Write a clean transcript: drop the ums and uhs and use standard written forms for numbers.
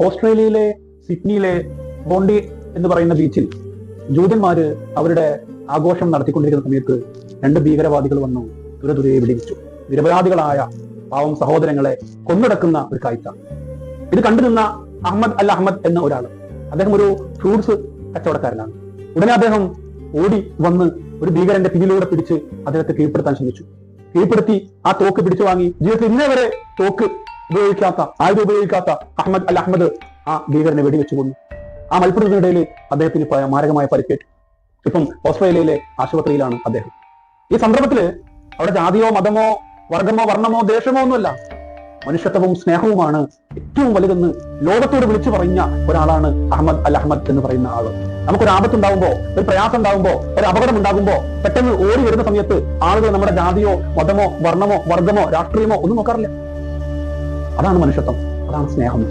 ഓസ്ട്രേലിയയിലെ സിഡ്നിയിലെ ബോണ്ടി എന്ന് പറയുന്ന ബീച്ചിൽ ജൂതന്മാര് അവരുടെ ആഘോഷം നടത്തിക്കൊണ്ടിരിക്കുന്ന സമയത്ത് 2 ഭീകരവാദികൾ വന്നു തുരതുരയെ വെടിവെച്ചു. നിരപരാധികളായ പാവം സഹോദരങ്ങളെ കൊന്നടക്കുന്ന ഒരു കാഴ്ച. ഇത് കണ്ടുനിന്ന അഹമ്മദ് അൽ അഹമ്മദ് എന്ന ഒരാൾ, അദ്ദേഹം ഒരു ഫ്രൂട്ട്സ് കച്ചവടക്കാരനാണ്. ഉടനെ അദ്ദേഹം ഓടി വന്ന് ഒരു ഭീകരന്റെ പിന്നിലൂടെ പിടിച്ച് അദ്ദേഹത്തെ കീഴ്പ്പെടുത്താൻ ശ്രമിച്ചു. കീഴ്പ്പെടുത്തി ആ തോക്ക് പിടിച്ചു വാങ്ങി ജീവിതത്തിൽ ഇന്നേ വരെ തോക്ക് ആയുധം ഉപയോഗിക്കാത്ത അഹമ്മദ് അൽ അഹമ്മദ് ആ ഭീകരനെ വെടിവെച്ചു കൊന്നു. ആ മത്സരത്തിനിടയിൽ അദ്ദേഹത്തിന് മാരകമായ പരിക്കേറ്റു. ഇപ്പം ഓസ്ട്രേലിയയിലെ ആശുപത്രിയിലാണ് അദ്ദേഹം. ഈ സന്ദർഭത്തില് അവിടെ ജാതിയോ മതമോ വർഗമോ വർണ്ണമോ ദേശമോ ഒന്നുമല്ല, മനുഷ്യത്വവും സ്നേഹവുമാണ് ഏറ്റവും വലുതെന്ന് ലോകത്തോട് വിളിച്ചു പറഞ്ഞ ഒരാളാണ് അഹമ്മദ് അൽ അഹമ്മദ് എന്ന് പറയുന്ന ആള്. നമുക്കൊരു ആപത്തുണ്ടാകുമ്പോ, ഒരു പ്രയാസം ഉണ്ടാകുമ്പോ, ഒരു അപകടം ഉണ്ടാകുമ്പോ പെട്ടെന്ന് ഓടി വരുന്ന സമയത്ത് ആളുകൾ നമ്മുടെ ജാതിയോ മതമോ വർണ്ണമോ വർഗമോ രാഷ്ട്രീയമോ ഒന്നും നോക്കാറില്ല. അതാണ് മനുഷ്യത്വം, അതാണ് സ്നേഹം.